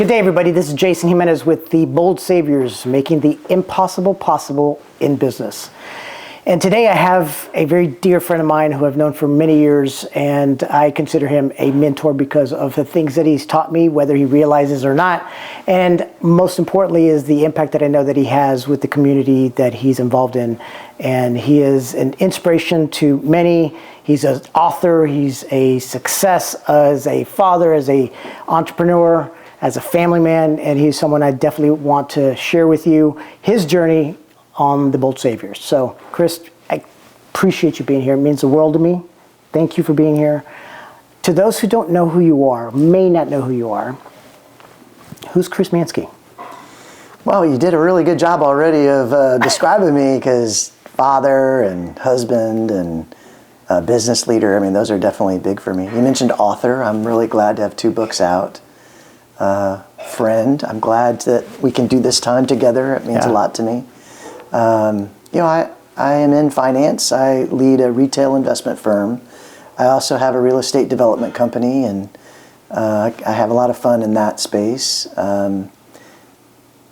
Good day, everybody. This is Jason Jimenez with the Bold Saviors, making the impossible possible in business. And today I have a very dear friend of mine who I've known for many years, and I consider him a mentor because of the things that he's taught me, whether he realizes or not. And most importantly is the impact that I know that he has with the community that he's involved in. And he is an inspiration to many. He's an author, he's a success as a father, as an entrepreneur, as a family man, and he's someone I definitely want to share with you his journey on the Bold Saviors. So, Chris, I appreciate you being here. It means the world to me. Thank you for being here. To those who don't know who you are, may not know who you are, who's Chris Manske? Well, you did a really good job already of describing me, because father and husband and business leader, I mean, those are definitely big for me. You mentioned author. I'm really glad to have 2 books out. Friend, I'm glad that we can do this time together. It means a lot to me. I am in finance. I lead a retail investment firm. I also have a real estate development company, and I have a lot of fun in that space. I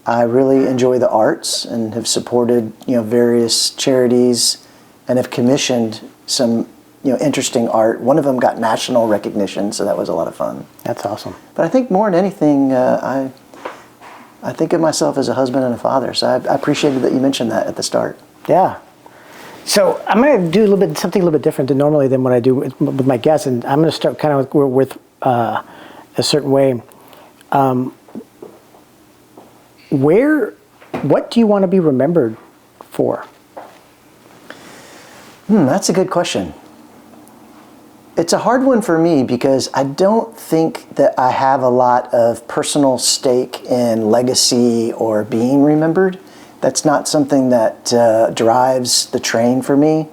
really enjoy the arts and have supported various charities and have commissioned some interesting art. One of them got national recognition, so that was a lot of fun. That's awesome. But I think more than anything, I think of myself as a husband and a father. So I appreciated that you mentioned that at the start. Yeah. So I'm going to do something a little bit different than normally than what I do with my guests, and I'm going to start kind of with a certain way. What do you want to be remembered for? That's a good question. It's a hard one for me because I don't think that I have a lot of personal stake in legacy or being remembered. That's not something that drives the train for me.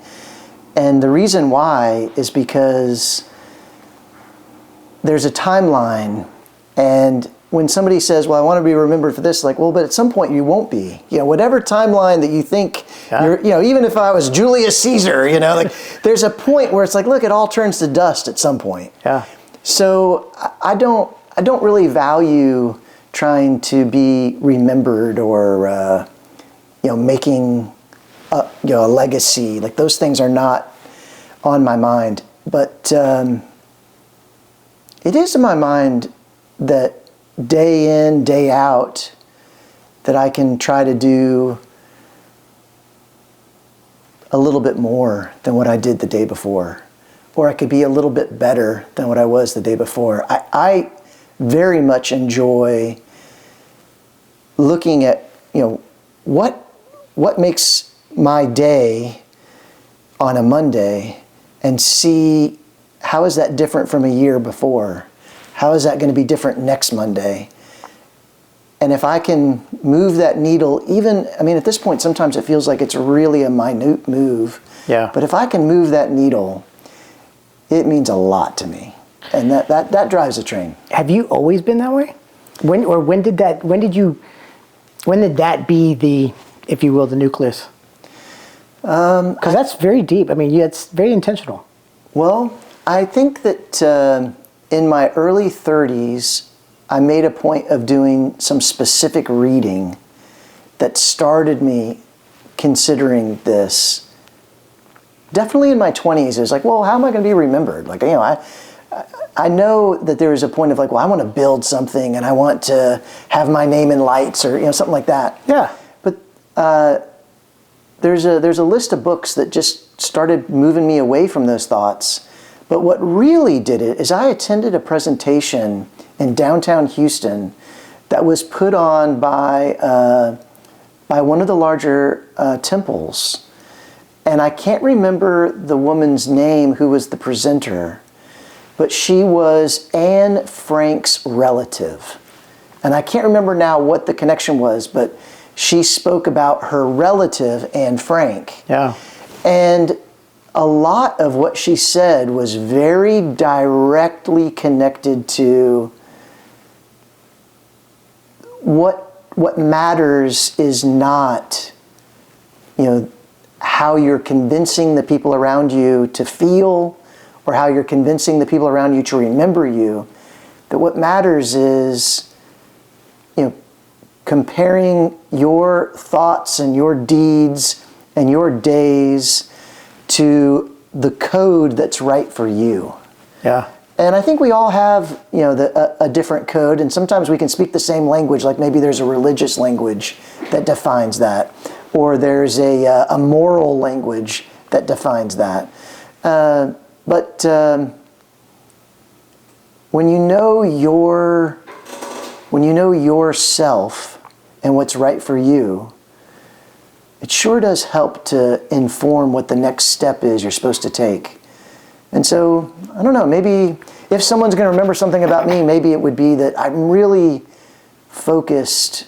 And the reason why is because there's a timeline, and when somebody says, well, I want to be remembered for this, like, well, but at some point you won't be. Whatever timeline that you think, even if I was Julius Caesar, like there's a point where it's like, look, it all turns to dust at some point. Yeah. So I don't really value trying to be remembered or, making a legacy. Like, those things are not on my mind. But it is in my mind that day in, day out, that I can try to do a little bit more than what I did the day before. Or I could be a little bit better than what I was the day before. I very much enjoy looking at, what makes my day on a Monday, and see how is that different from a year before. How is that going to be different next Monday? And if I can move that needle, at this point, sometimes it feels like it's really a minute move. Yeah. But if I can move that needle, it means a lot to me. And that drives a train. Have you always been that way? When did that be the, if you will, the nucleus? Because that's very deep. It's very intentional. Well, I think that in my early 30s, I made a point of doing some specific reading that started me considering this. Definitely in my 20s, it was like, well, how am I going to be remembered? Like, I know that there is a point of like, well, I want to build something and I want to have my name in lights or something like that. Yeah. But there's a list of books that just started moving me away from those thoughts. But what really did it is I attended a presentation in downtown Houston that was put on by one of the larger temples. And I can't remember the woman's name who was the presenter, but she was Anne Frank's relative. And I can't remember now what the connection was, but she spoke about her relative, Anne Frank. Yeah. And a lot of what she said was very directly connected to what matters is not, how you're convincing the people around you to feel or how you're convincing the people around you to remember you. That what matters is comparing your thoughts and your deeds and your days to the code that's right for you. Yeah. And I think we all have, a different code, and sometimes we can speak the same language, like maybe there's a religious language that defines that, or there's a moral language that defines that. But when you know yourself and what's right for you, it sure does help to inform what the next step is you're supposed to take. And so, I don't know, maybe if someone's going to remember something about me, maybe it would be that I'm really focused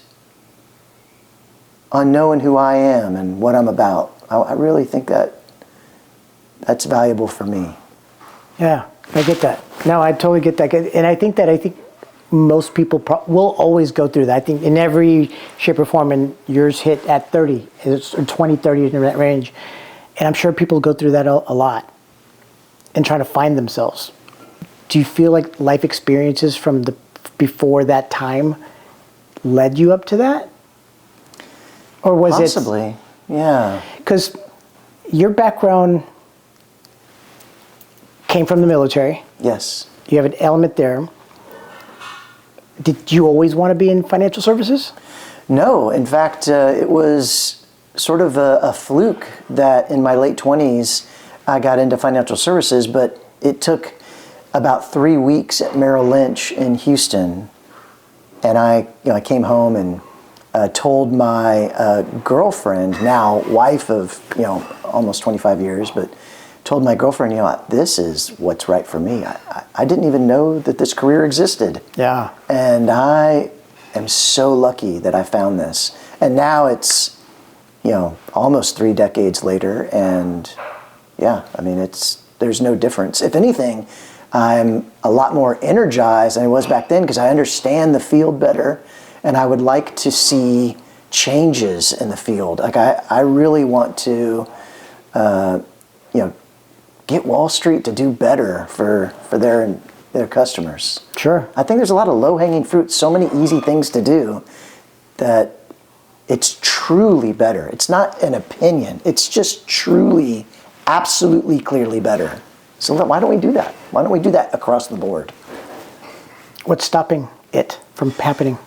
on knowing who I am and what I'm about. I really think that's valuable for me. Yeah, I get that. No, I totally get that. And I think most people will always go through that. I think in every shape or form, and yours hit at 30, it's 20, 30 in that range. And I'm sure people go through that a lot and try to find themselves. Do you feel like life experiences from before that time led you up to that? Or was Possibly, yeah. Because your background came from the military. Yes. You have an element there. Did you always want to be in financial services? No, in fact, it was sort of a fluke that in my late 20s I got into financial services, but it took about 3 weeks at Merrill Lynch in Houston, and I came home and told my girlfriend, now wife of almost 25 years, but told my girlfriend, this is what's right for me. I didn't even know that this career existed. Yeah. And I am so lucky that I found this. And now it's, almost 3 decades later, and there's no difference. If anything, I'm a lot more energized than I was back then because I understand the field better, and I would like to see changes in the field. Like I really want to, get Wall Street to do better for their customers. Sure. I think there's a lot of low-hanging fruit, so many easy things to do that it's truly better. It's not an opinion. It's just truly, absolutely, clearly better. So why don't we do that? Why don't we do that across the board? What's stopping it from happening?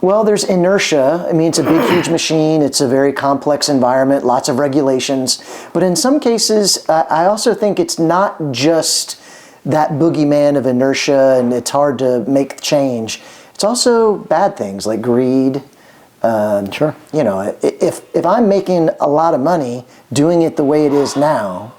Well, there's inertia. I mean, it's a big, huge machine. It's a very complex environment, lots of regulations. But in some cases, I also think it's not just that boogeyman of inertia and it's hard to make change. It's also bad things like greed. Sure. If I'm making a lot of money doing it the way it is now,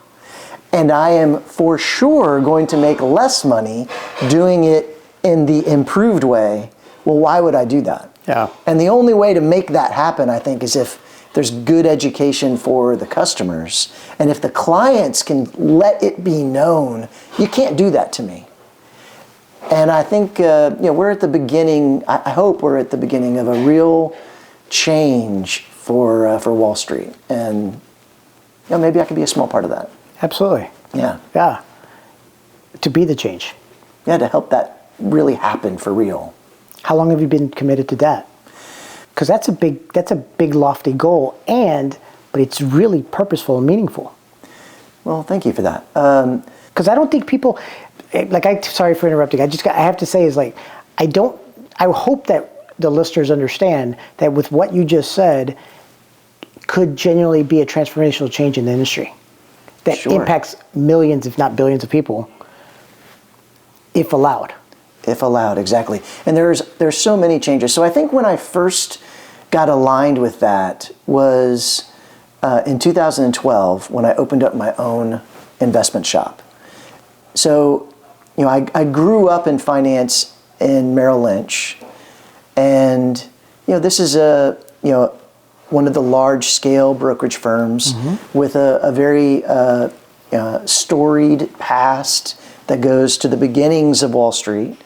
and I am for sure going to make less money doing it in the improved way, well, why would I do that? Yeah. And the only way to make that happen, I think, is if there's good education for the customers. And if the clients can let it be known, you can't do that to me. And I think, we're at the beginning, I hope we're at the beginning of a real change for Wall Street. And, maybe I can be a small part of that. Absolutely. Yeah. Yeah. To be the change. Yeah, to help that really happen for real. How long have you been committed to that? Because that's a big lofty goal, but it's really purposeful and meaningful. Well, thank you for that. Because I don't think people, sorry for interrupting. I have to say I hope that the listeners understand that with what you just said could genuinely be a transformational change in the industry that Sure. impacts millions, if not billions of people, if allowed. If allowed, exactly. And there's so many changes. So I think when I first got aligned with that was in 2012 when I opened up my own investment shop. So, I grew up in finance in Merrill Lynch, and this is one of the large scale brokerage firms with a very storied past that goes to the beginnings of Wall Street.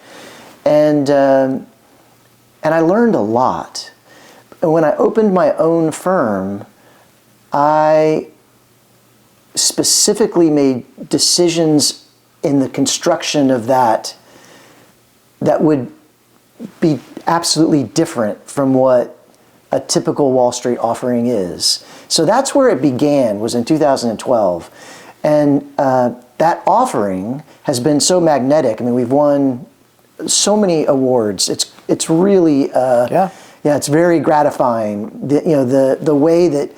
And I learned a lot. And when I opened my own firm, I specifically made decisions in the construction of that would be absolutely different from what a typical Wall Street offering is. So that's where it began, was in 2012. And that offering has been so magnetic. I mean, we've won so many awards. It's really, it's very gratifying. The way that,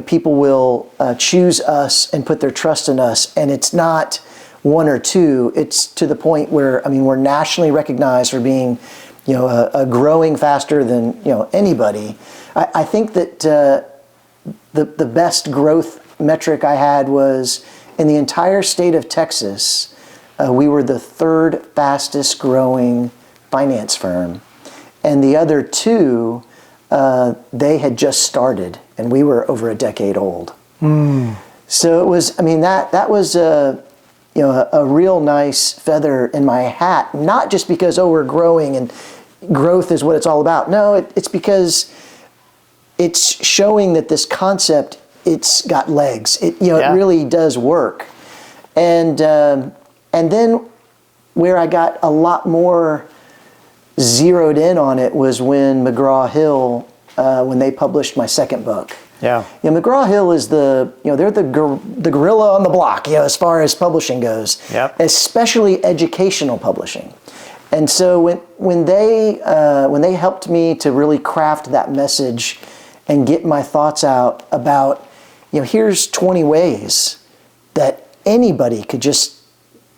people will choose us and put their trust in us, and it's not one or two. It's to the point where, we're nationally recognized for being, a growing faster than, anybody. I think that the best growth metric I had was in the entire state of Texas, we were the third fastest growing finance firm. And the other two, they had just started, and we were over a decade old. So it was, that was a real nice feather in my hat, not just because, we're growing and growth is what it's all about. No, it's because it's showing that this concept, it's got legs. It really does work. And then where I got a lot more zeroed in on it was when McGraw-Hill, when they published my second book. Yeah. McGraw-Hill is they're the gorilla on the block, as far as publishing goes. Yep. Especially educational publishing. And so when they helped me to really craft that message and get my thoughts out about, here's 20 ways that anybody could just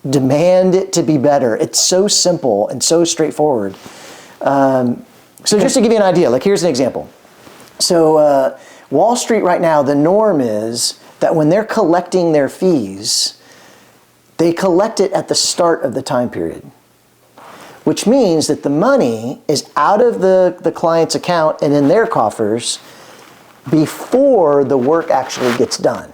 demand it to be better. It's so simple and so straightforward. So just to give you an idea, here's an example. So Wall Street right now, the norm is that when they're collecting their fees, they collect it at the start of the time period, which means that the money is out of the client's account and in their coffers before the work actually gets done.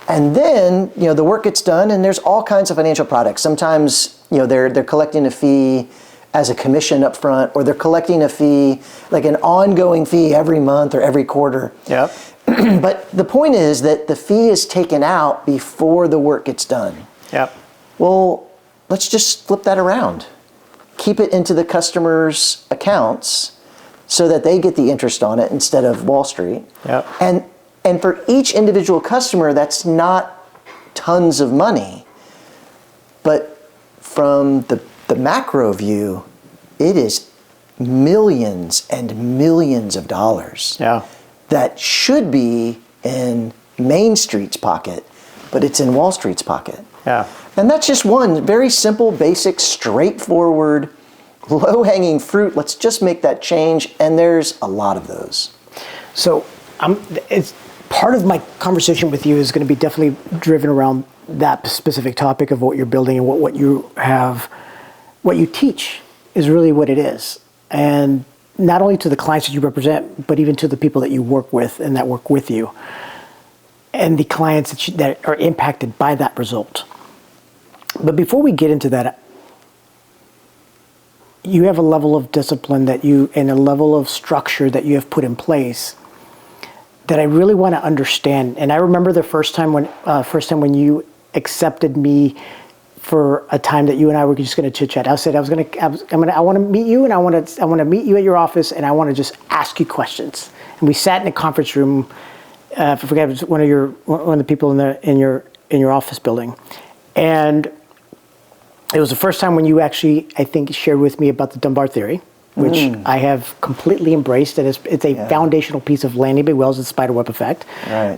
And then, the work gets done, and there's all kinds of financial products. Sometimes, they're collecting a fee as a commission up front, or they're collecting a fee, like an ongoing fee every month or every quarter. Yep. But the point is that the fee is taken out before the work gets done. Yep. Well, let's just flip that around. Keep it into the customer's accounts so that they get the interest on it instead of Wall Street. Yep. And for each individual customer, that's not tons of money. But from the macro view, it is millions and millions of dollars that should be in Main Street's pocket, but it's in Wall Street's pocket. Yeah. And that's just one very simple, basic, straightforward, low-hanging fruit. Let's just make that change, and there's a lot of those. So it's part of my conversation with you is going to be definitely driven around that specific topic of what you're building and what you have, what you teach is really what it is. And not only to the clients that you represent, but even to the people that you work with and that work with you, and the clients that are impacted by that result. But before we get into that, you have a level of discipline and a level of structure that you have put in place that I really want to understand. And I remember the first time when you accepted me for a time that you and I were just going to chit chat. I said I want to meet you, and I want to meet you at your office, and I want to just ask you questions. And we sat in a conference room. I forget, it was one of the people in your office building, and it was the first time when you actually, I think, shared with me about the Dunbar theory, which I have completely embraced. And it's a foundational piece of Lanny B. Wells' spiderweb effect,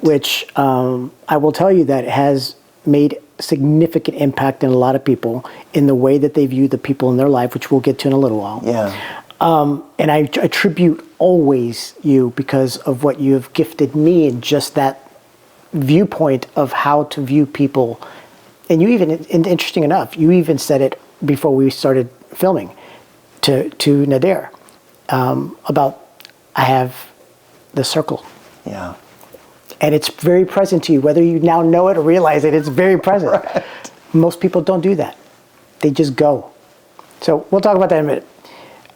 which I will tell you that has made significant impact in a lot of people in the way that they view the people in their life, which we'll get to in a little while. And I attribute always you because of what you have gifted me in just that viewpoint of how to view people. And you even, interesting enough, you even said it before we started filming to Nadir about I have the circle. Yeah. And it's very present to you, whether you now know it or realize it, it's very present. Right. Most people don't do that. They just go. So we'll talk about that in a minute.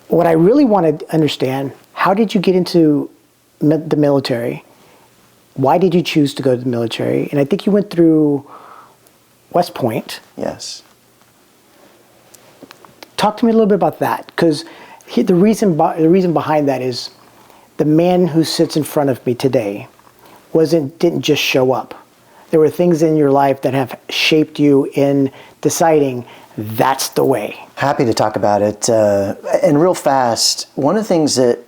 What I really want to understand, how did you get into the military? Why did you choose to go to the military? And I think you went through West Point. Yes. Talk to me a little bit about that, because The reason behind that is the man who sits in front of me today didn't just show up. There were things in your life that have shaped you in deciding that's the way. Happy to talk about it. And real fast, one of the things that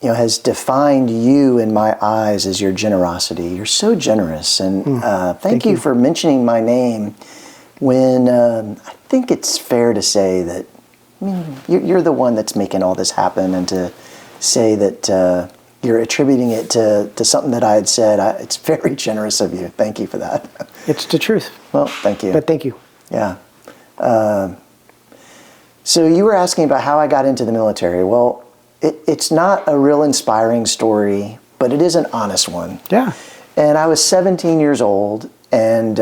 has defined you in my eyes is your generosity. You're so generous, and thank you for mentioning my name when I think it's fair to say that you're the one that's making all this happen, and to say that you're attributing it to something that I had said, it's very generous of you. Thank you for that. It's the truth. Well, thank you. But thank you. Yeah. So you were asking about how I got into the military. Well, it's not a real inspiring story, but it is an honest one. Yeah. And I was 17 years old and,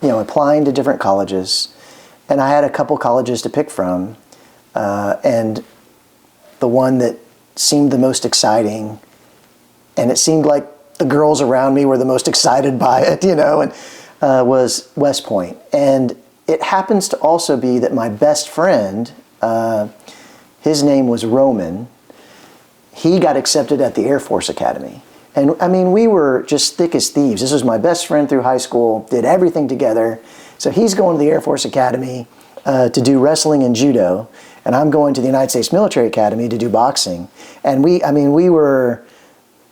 applying to different colleges. And I had a couple colleges to pick from. And the one that seemed the most exciting, and it seemed like the girls around me were the most excited by it, was West Point. And it happens to also be that my best friend, his name was Roman. He got accepted at the Air Force Academy. And we were just thick as thieves. This was my best friend through high school, did everything together. So he's going to the Air Force Academy to do wrestling and judo. And I'm going to the United States Military Academy to do boxing. And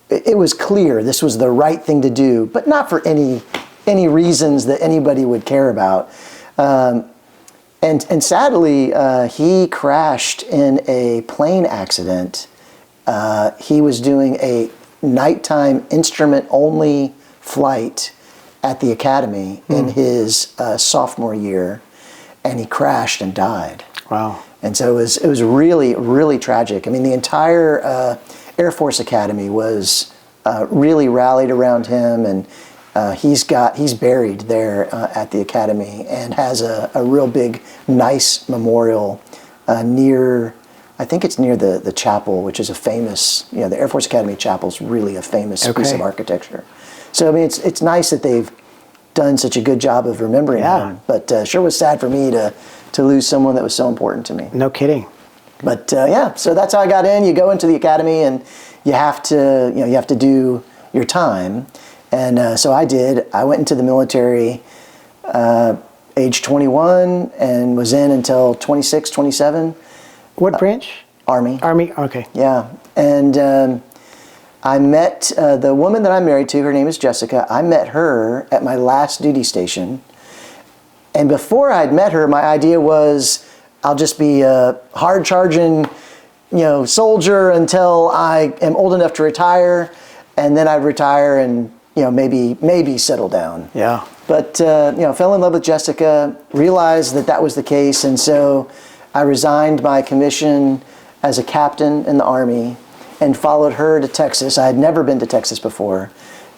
it was clear this was the right thing to do, but not for any reasons that anybody would care about. And sadly, he crashed in a plane accident. He was doing a nighttime instrument-only flight at the academy in his sophomore year, and he crashed and died. Wow. And so it was really, really tragic. The entire Air Force Academy was really rallied around him, and he's buried there at the academy, and has a real big, nice memorial near, I think it's near the chapel, which is a famous, the Air Force Academy chapel is really a famous piece of architecture. So it's nice that they've done such a good job of remembering him, but sure was sad for me to lose someone that was so important to me. No kidding. But so that's how I got in. You go into the academy and you have to do your time. And so I did. I went into the military age 21 and was in until 26, 27. What branch? Army. Army, okay. Yeah. And I met the woman that I'm married to. Her name is Jessica. I met her at my last duty station. And before I'd met her, my idea was I'll just be a hard-charging, soldier until I am old enough to retire, and then I'd retire and maybe settle down. Yeah. But fell in love with Jessica, realized that was the case, and so I resigned my commission as a captain in the Army and followed her to Texas. I had never been to Texas before,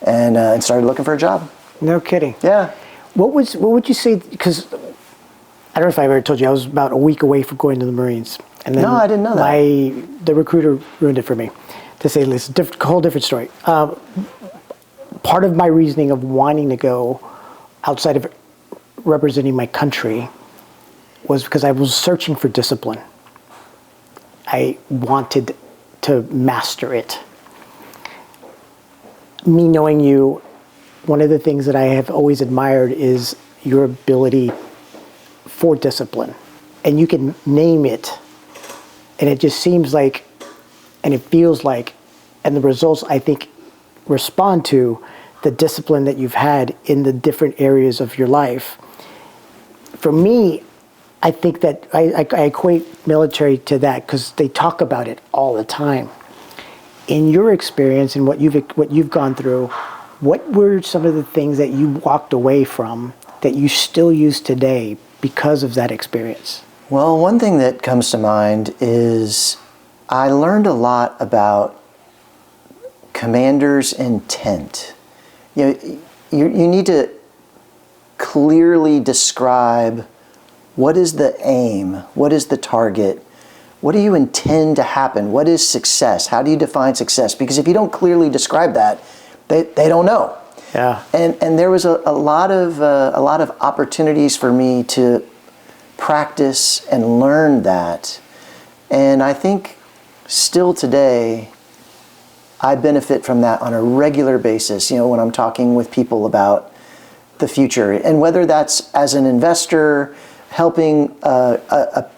and started looking for a job. No kidding. Yeah. What would you say? Because I don't know if I ever told you, I was about a week away from going to the Marines. And then no, I didn't know that. The recruiter ruined it for me, to say the least. Whole different story. Part of my reasoning of wanting to go outside of representing my country was because I was searching for discipline. I wanted to master it. Me knowing you, one of the things that I have always admired is your ability for discipline. And you can name it, and it just seems like, and it feels like, and the results, I think, respond to the discipline that you've had in the different areas of your life. For me, I think that I equate military to that because they talk about it all the time. In your experience and what you've gone through, what were some of the things that you walked away from that you still use today because of that experience? Well, one thing that comes to mind is I learned a lot about commander's intent. You need to clearly describe what is the aim, what is the target, what do you intend to happen, what is success, how do you define success? Because if you don't clearly describe that, they don't know. Yeah. And there was a lot of opportunities for me to practice and learn that And I think still today, I benefit from that on a regular basis, when I'm talking with people about the future. And whether that's as an investor helping a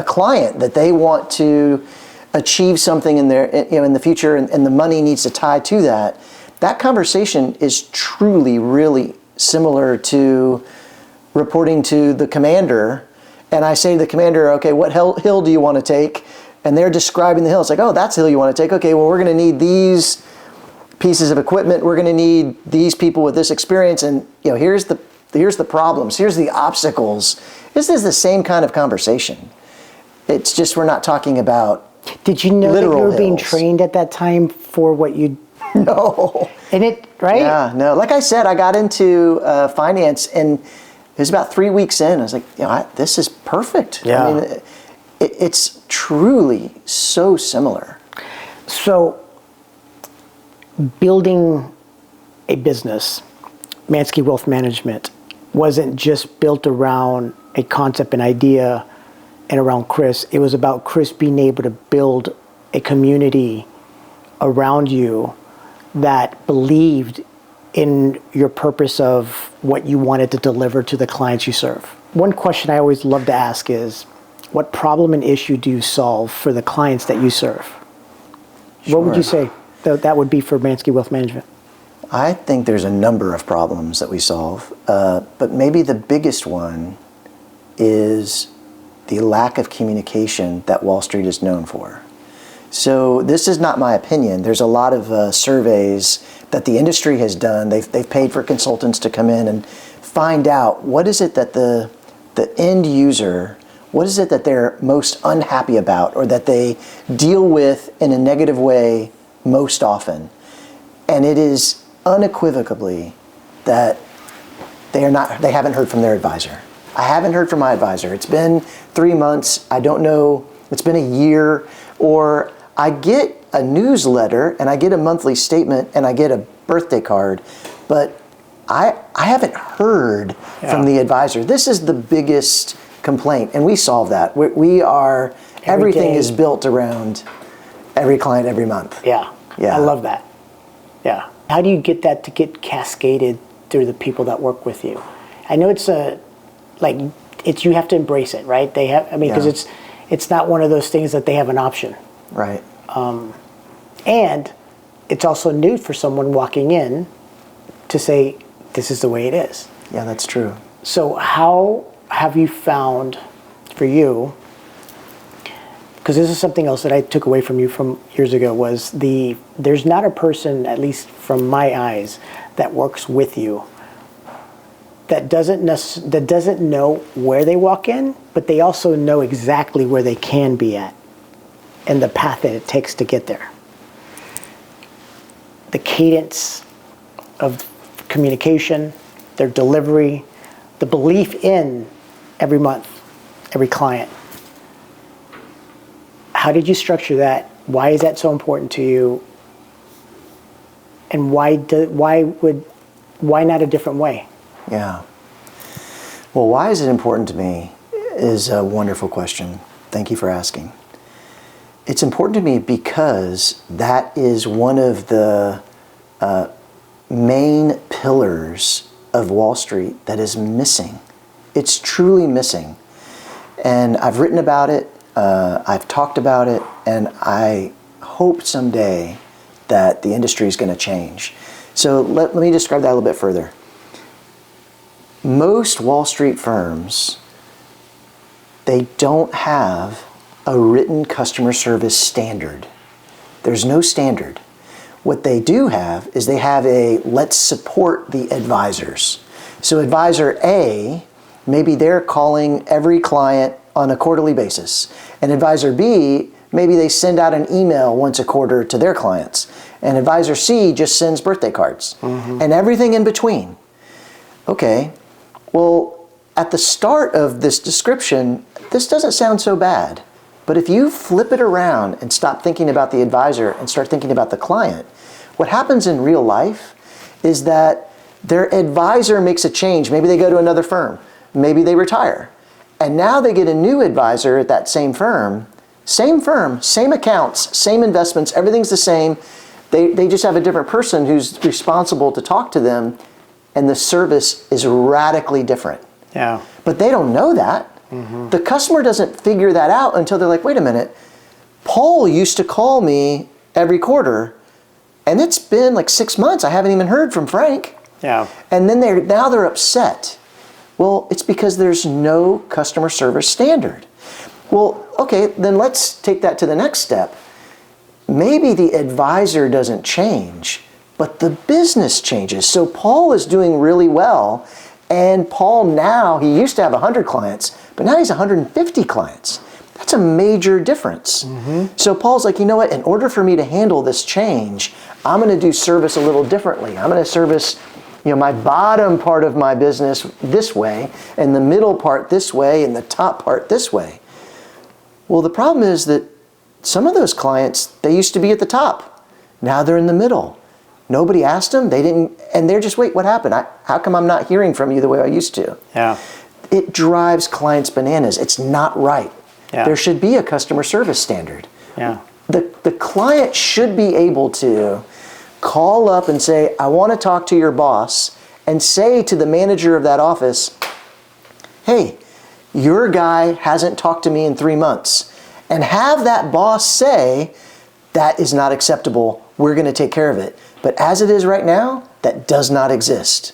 client that they want to achieve something in their in the future, and the money needs to tie to that. That conversation is truly really similar to reporting to the commander, and I say to the commander, okay, what hill do you want to take? And they're describing the hill. It's like, oh, that's the hill you want to take. Okay, well, we're going to need these pieces of equipment. We're going to need these people with this experience, and here's the problems. Here's the obstacles. This is the same kind of conversation. It's just we're not talking about. Did you know that you literal were being hills. trained at that time for what you? No. And it right? Yeah, no. Like I said, I got into finance, and it was about 3 weeks in. I was like, this is perfect. Yeah. I mean, it's truly so similar. So, building a business, Manske Wealth Management, wasn't just built around a concept, an idea, and around Chris. It was about Chris being able to build a community around you that believed in your purpose of what you wanted to deliver to the clients you serve. One question I always love to ask is, what problem and issue do you solve for the clients that you serve? Sure. What would you say that would be for Manske Wealth Management? I think there's a number of problems that we solve, but maybe the biggest one is the lack of communication that Wall Street is known for. So this is not my opinion. There's a lot of surveys that the industry has done. They've paid for consultants to come in and find out what is it that the end user, what is it that they're most unhappy about, or that they deal with in a negative way most often. And it is unequivocally that they haven't heard from their advisor. I haven't heard from my advisor. It's been 3 months. I don't know. It's been a year. Or I get a newsletter and I get a monthly statement and I get a birthday card, but I haven't heard from the advisor. This is the biggest complaint, and we solve that. Everything is built around every client every month. Yeah. Yeah. I love that. Yeah. How do you get that to get cascaded through the people that work with you? I know you have to embrace it, right? Because it's not one of those things that they have an option. Right. And it's also new for someone walking in to say, this is the way it is. Yeah, that's true. So how have you found for you, because this is something else that I took away from you from years ago, was there's not a person, at least from my eyes, that works with you that doesn't know where they walk in, but they also know exactly where they can be at and the path that it takes to get there. The cadence of communication, their delivery, the belief in every month, every client. How did you structure that? Why is that so important to you? And why not a different way? Yeah. Well, why is it important to me is a wonderful question. Thank you for asking. It's important to me because that is one of the main pillars of Wall Street that is missing. It's truly missing. And I've written about it, I've talked about it, and I hope someday that the industry is going to change. So let me describe that a little bit further. Most Wall Street firms, they don't have a written customer service standard. There's no standard. What they do have is they have let's support the advisors. So advisor A, maybe they're calling every client on a quarterly basis. And advisor B, maybe they send out an email once a quarter to their clients. And advisor C just sends birthday cards. Mm-hmm. And everything in between. Okay, well, at the start of this description, this doesn't sound so bad. But if you flip it around and stop thinking about the advisor and start thinking about the client, what happens in real life is that their advisor makes a change. Maybe they go to another firm. Maybe they retire. And now they get a new advisor at that same firm, same accounts, same investments, everything's the same. They just have a different person who's responsible to talk to them, and the service is radically different. Yeah. But they don't know that. The customer doesn't figure that out until they're like, wait a minute, Paul used to call me every quarter, and it's been like 6 months. I haven't even heard from Frank. Yeah. And then they're upset. Well, it's because there's no customer service standard. Well, okay, then let's take that to the next step. Maybe the advisor doesn't change, but the business changes. So Paul is doing really well, and Paul now, he used to have 100 clients, but now he's 150 clients. That's a major difference. So Paul's like, you know what, in order for me to handle this change, I'm going to do service a little differently. I'm going to service my bottom part of my business this way, and the middle part this way, and the top part this way. Well, the problem is that some of those clients, they used to be at the top. Now they're in the middle. Nobody asked them, they didn't, and they're just, wait, what happened? How come I'm not hearing from you the way I used to? Yeah. It drives clients bananas. It's not right. Yeah. There should be a customer service standard. Yeah. The client should be able to call up and say, I want to talk to your boss, and say to the manager of that office, hey, your guy hasn't talked to me in 3 months. And have that boss say, that is not acceptable. We're going to take care of it. But as it is right now, that does not exist.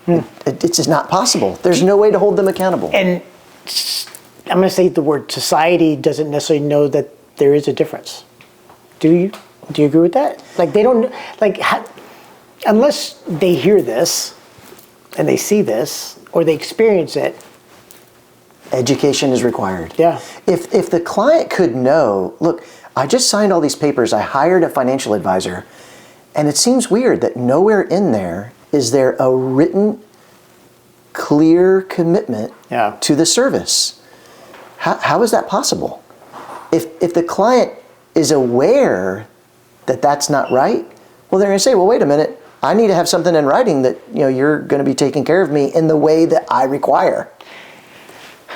It's just not possible. There's no way to hold them accountable. And I'm going to say the word society doesn't necessarily know that there is a difference. Do you? Do you agree with that? Like they don't, unless they hear this and they see this or they experience it. Education is required. Yeah. If the client could know, look, I just signed all these papers, I hired a financial advisor, and it seems weird that nowhere in there is there a written, clear commitment to the service. How is that possible? If the client is aware that that's not right, well, they're going to say, well, wait a minute, I need to have something in writing that you're going to be taking care of me in the way that I require.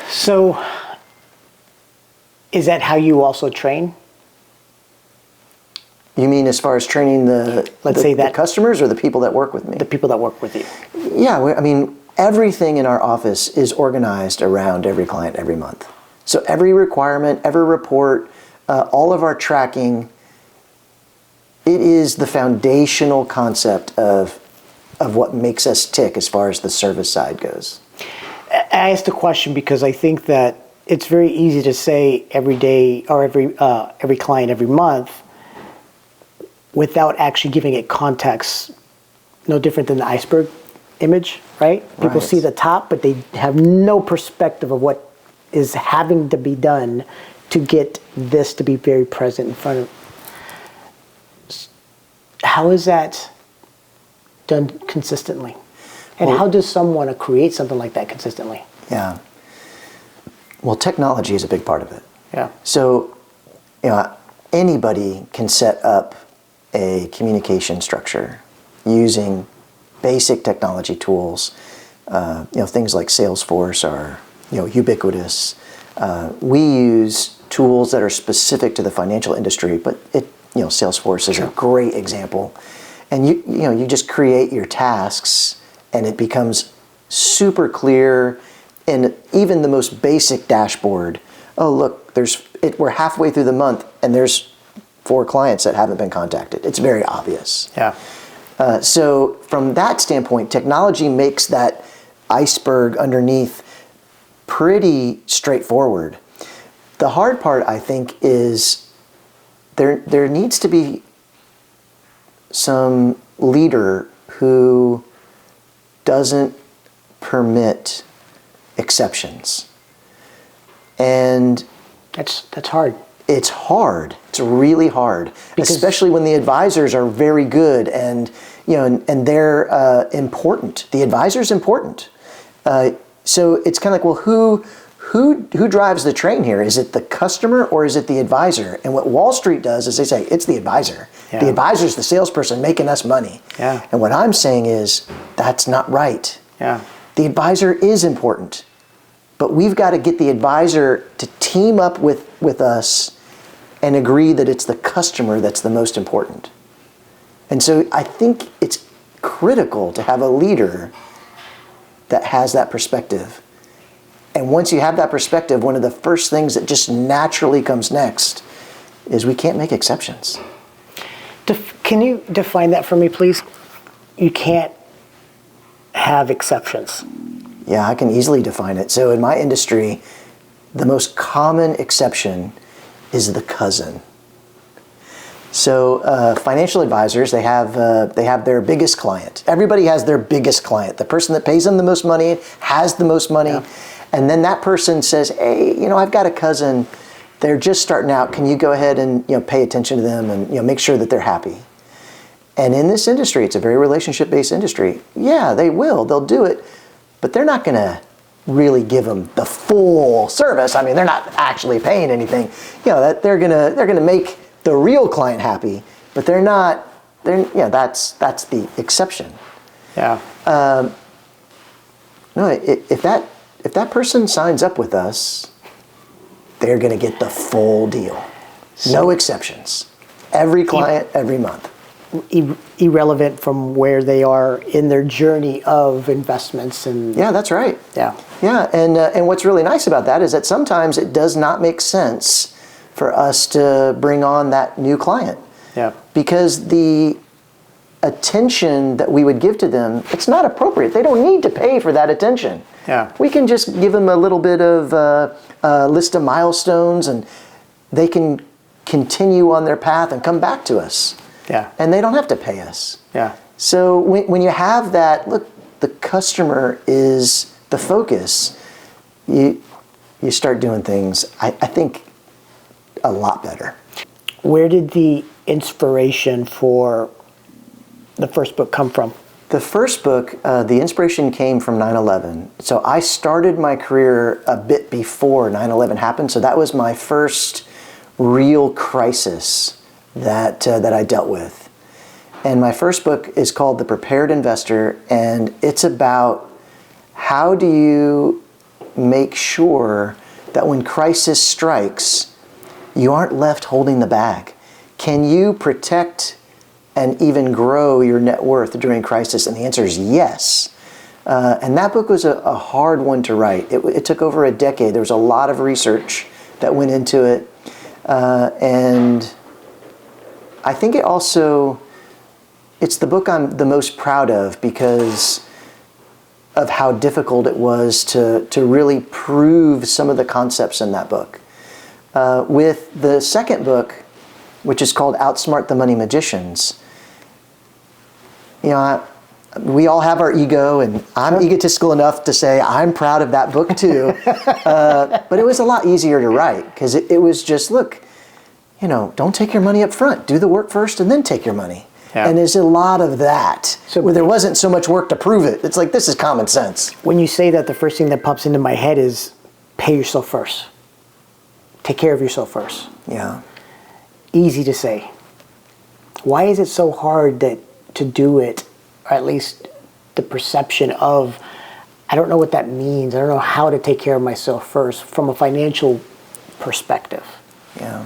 So, is that how you also train? You mean as far as training the customers or the people that work with me? The people that work with you. Yeah, I mean, everything in our office is organized around every client every month. So every requirement, every report, all of our tracking, it is the foundational concept of what makes us tick as far as the service side goes. I asked the question because I think that it's very easy to say every day or every client every month without actually giving it context. No different than the iceberg image, right? People see the top, but they have no perspective of what is having to be done to get this to be very present in front of. How is that done consistently? And how does someone create something like that consistently? Yeah. Well, technology is a big part of it. Yeah. So, anybody can set up a communication structure using basic technology tools. Things like Salesforce are, ubiquitous. We use tools that are specific to the financial industry, but Salesforce is a great example. And you just create your tasks, and it becomes super clear in even the most basic dashboard. Oh, look, we're halfway through the month, and there's 4 clients that haven't been contacted. It's very obvious. Yeah. So from that standpoint, technology makes that iceberg underneath pretty straightforward. The hard part, I think, is there needs to be some leader who doesn't permit exceptions. And that's hard. It's hard. It's really hard, especially when the advisors are very good and and they're important. The advisor's important. So it's kind of like, well, who drives the train here? Is it the customer or is it the advisor? And what Wall Street does is they say it's the advisor. Yeah. The advisor's the salesperson making us money. Yeah. And what I'm saying is that's not right. Yeah. The advisor is important. But we've got to get the advisor to team up with us and agree that it's the customer that's the most important. And so I think it's critical to have a leader that has that perspective. And once you have that perspective, one of the first things that just naturally comes next is we can't make exceptions. Can you define that for me, please? You can't have exceptions. Yeah, I can easily define it. So in my industry, the most common exception is the cousin. So financial advisors, they have their biggest client. Everybody has their biggest client. The person that pays them the most money has the most money. Yeah. And then that person says, hey, I've got a cousin. They're just starting out. Can you go ahead and pay attention to them and make sure that they're happy? And in this industry, it's a very relationship-based industry. Yeah, they will. They'll do it. But they're not going to really give them the full service. I mean, they're not actually paying anything. That they're gonna make the real client happy, but they're not. That's the exception. Yeah. No, if that person signs up with us, they're going to get the full deal. No exceptions. Every client, every month. Irrelevant from where they are in their journey of investments. And yeah, that's right. Yeah. Yeah, and what's really nice about that is that sometimes it does not make sense for us to bring on that new client. Yeah. Because the attention that we would give to them, it's not appropriate. They don't need to pay for that attention. Yeah. We can just give them a little bit of a list of milestones, and they can continue on their path and come back to us. Yeah. And they don't have to pay us. Yeah. So when you have that, look, the customer is the focus, you start doing things, I think, a lot better. Where did the inspiration for the first book come from? The first book, the inspiration came from 9/11. So I started my career a bit before 9/11 happened. So that was my first real crisis that I dealt with. And my first book is called The Prepared Investor, and it's about how do you make sure that when crisis strikes, you aren't left holding the bag. Can you protect and even grow your net worth during crisis? And the answer is yes. And that book was a hard one to write. It took over a decade. There was a lot of research that went into it. And I think it's the book I'm the most proud of because of how difficult it was to really prove some of the concepts in that book. With the second book, which is called Outsmart the Money Magicians, we all have our ego, and I'm egotistical enough to say I'm proud of that book too. But it was a lot easier to write because it was just, look, don't take your money up front. Do the work first and then take your money. Yeah. And there's a lot of that where there wasn't so much work to prove it. It's like, this is common sense. When you say that, the first thing that pops into my head is pay yourself first. Take care of yourself first. Yeah. Easy to say. Why is it so hard to do it, or at least the perception of, I don't know what that means. I don't know how to take care of myself first from a financial perspective. Yeah.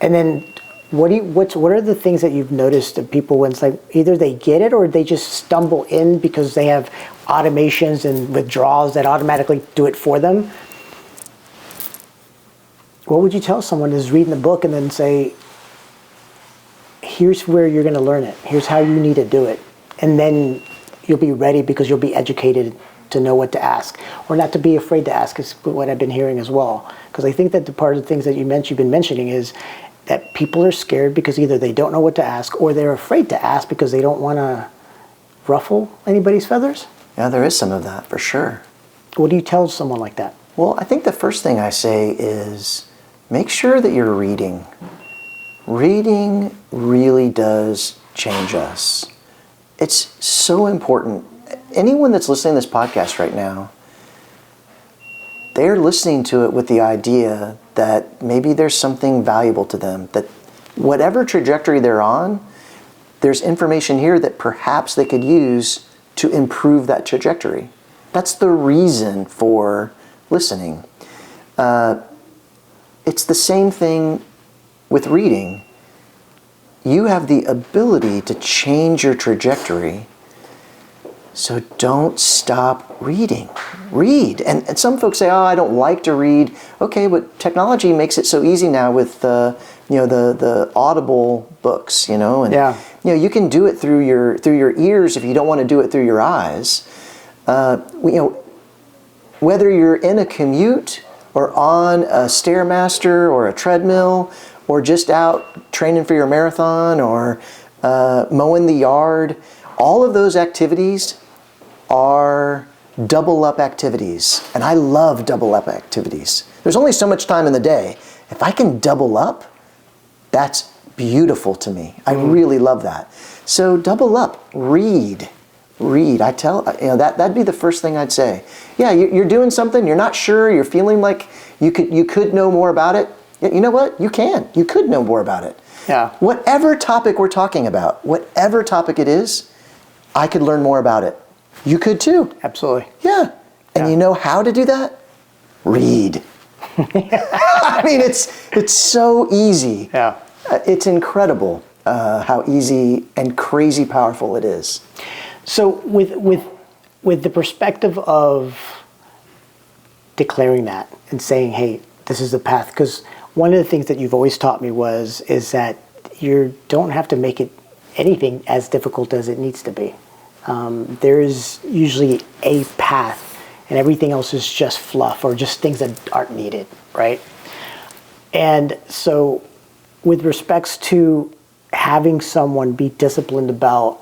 And then what are the things that you've noticed of people when it's like either they get it or they just stumble in because they have automations and withdrawals that automatically do it for them? What would you tell someone who's reading the book and then say, here's where you're going to learn it. Here's how you need to do it. And then you'll be ready because you'll be educated to know what to ask, or not to be afraid to ask is what I've been hearing as well. Because I think that the part of the things that you've been mentioning is that people are scared because either they don't know what to ask or they're afraid to ask because they don't want to ruffle anybody's feathers. Yeah, there is some of that for sure. What do you tell someone like that? Well, I think the first thing I say is make sure that you're reading. Reading really does change us. It's so important. Anyone that's listening to this podcast right now, they're listening to it with the idea that maybe there's something valuable to them, that whatever trajectory they're on, there's information here that perhaps they could use to improve that trajectory. That's the reason for listening. It's the same thing with reading. You have the ability to change your trajectory. So don't stop reading. Read. And some folks say, oh, I don't like to read. Okay, but technology makes it so easy now with the Audible books, and Yeah. you can do it through your ears if you don't want to do it through your eyes. Whether you're in a commute or on a Stairmaster or a treadmill or just out training for your marathon or mowing the yard, all of those activities are double up activities. And I love double up activities. There's only so much time in the day. If I can double up, that's beautiful to me. I really love that. So double up, read. I tell, that'd be the first thing I'd say. Yeah, you're doing something, you're not sure, you're feeling like you could know more about it. You know what? You could know more about it. Yeah. Whatever topic we're talking about, whatever topic it is, I could learn more about it. You could too. Absolutely. Yeah. And Yeah. you know how to do that? Read. I mean, it's so easy. Yeah. It's incredible how easy and crazy powerful it is. So with the perspective of declaring that and saying, hey, this is the path, because one of the things that you've always taught me is that you don't have to make it anything as difficult as it needs to be. There is usually a path, and everything else is just fluff or just things that aren't needed, right? And so with respects to having someone be disciplined about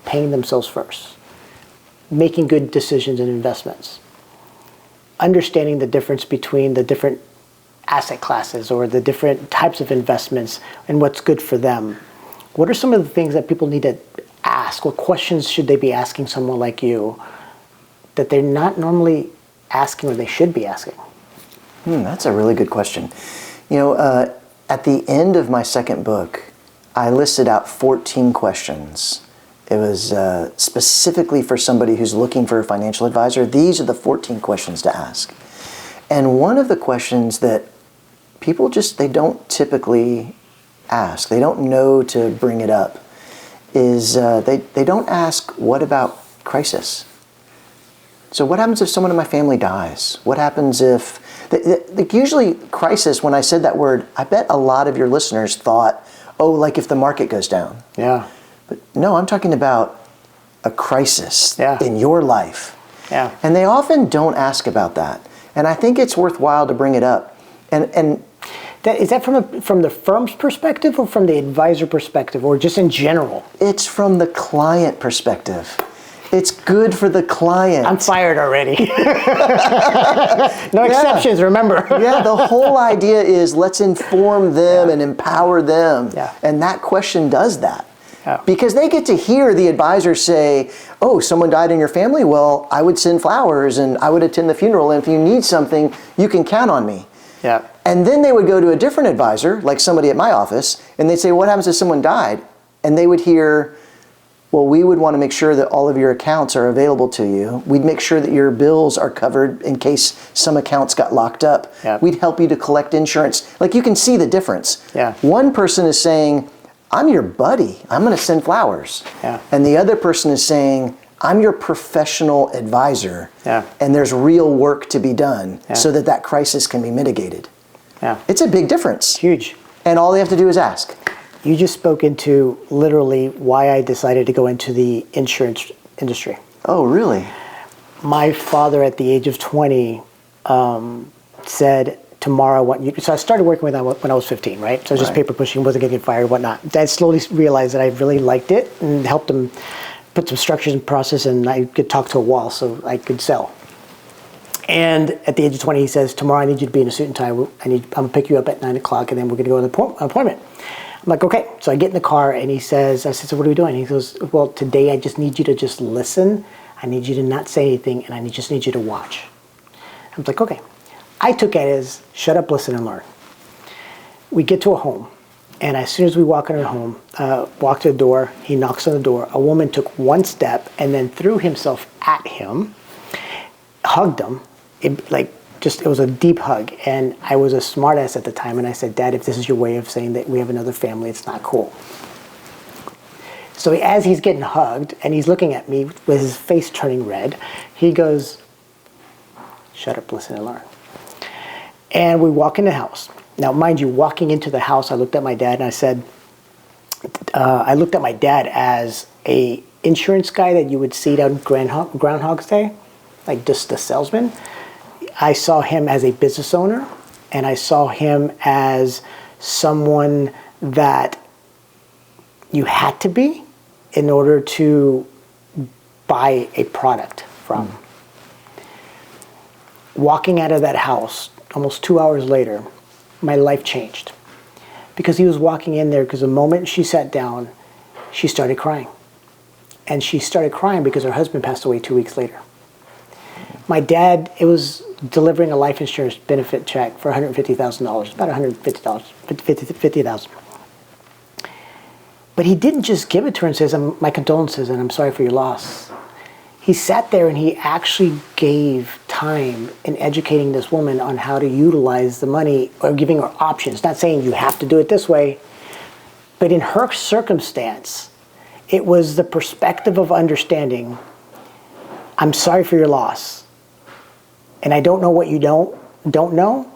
paying themselves first, making good decisions and investments, understanding the difference between the different asset classes or the different types of investments and what's good for them. What are some of the things that people need to ask? What questions should they be asking someone like you that they're not normally asking or they should be asking? That's a really good question. At the end of my second book, I listed out 14 questions. It was specifically for somebody who's looking for a financial advisor. These are the 14 questions to ask. And one of the questions that people they don't typically ask, they don't know to bring it up, is they don't ask, what about crisis? So what happens if someone in my family dies? What happens if, usually crisis, when I said that word, I bet a lot of your listeners thought, oh, like if the market goes down. Yeah. But no, I'm talking about a crisis Yeah. in your life. Yeah. And they often don't ask about that. And I think it's worthwhile to bring it up. And Is that from the firm's perspective or from the advisor perspective or just in general? it's from the client perspective. It's good for the client. I'm fired already. No exceptions, remember. Yeah, the whole idea is let's inform them and empower them. Yeah. And that question does that. Yeah. Because they get to hear the advisor say, oh, someone died in your family? Well, I would send flowers and I would attend the funeral. And if you need something, you can count on me. Yeah. And then they would go to a different advisor, like somebody at my office, and they'd say, what happens if someone died? And they would hear, well, we would want to make sure that all of your accounts are available to you. We'd make sure that your bills are covered in case some accounts got locked up. Yeah. We'd help you to collect insurance. Like, you can see the difference. Yeah. One person is saying, I'm your buddy. I'm going to send flowers. Yeah. And the other person is saying, I'm your professional advisor. Yeah. And there's real work to be done Yeah. so that that crisis can be mitigated. Yeah. It's a big difference. Huge. And all they have to do is ask. You just spoke into literally why I decided to go into the insurance industry. Oh, really? My father at the age of 20 said, tomorrow I want you. So I started working with him when I was 15, right? So I was just Right. paper pushing, wasn't getting fired, whatnot. Dad slowly realized that I really liked it and helped him put some structures in process, and I could talk to a wall so I could sell. And at the age of 20, he says, tomorrow I need you to be in a suit and tie. I'm going to pick you up at 9 o'clock and then we're going to go to the appointment. I'm like, okay. So I get in the car and he says, I said, so what are we doing? He goes, well, today I just need you to just listen. I need you to not say anything and I just need you to watch. I was like, okay. I took it as shut up, listen, and learn. We get to a home. And as soon as we walk in our home, walk to the door, he knocks on the door. A woman took one step and then threw himself at him, hugged him, it was a deep hug. And I was a smartass at the time, and I said, Dad, if this is your way of saying that we have another family, it's not cool. So as he's getting hugged, and he's looking at me with his face turning red, he goes, shut up, listen, and learn. And we walk in the house. Now, mind you, walking into the house, I looked at my dad and I said, I looked at my dad as a insurance guy that you would see down Groundhog's Day, like just the salesman. I saw him as a business owner, and I saw him as someone that you had to be in order to buy a product from. Walking out of that house, almost 2 hours later, my life changed. Because he was walking in there, because the moment she sat down, she started crying. And she started crying because her husband passed away 2 weeks later. My dad, it was delivering a life insurance benefit check for $150,000, about $50,000. But he didn't just give it to her and says, my condolences and I'm sorry for your loss. He sat there and he actually gave time in educating this woman on how to utilize the money or giving her options. Not saying you have to do it this way, but in her circumstance, it was the perspective of understanding, I'm sorry for your loss. And I don't know what you don't know.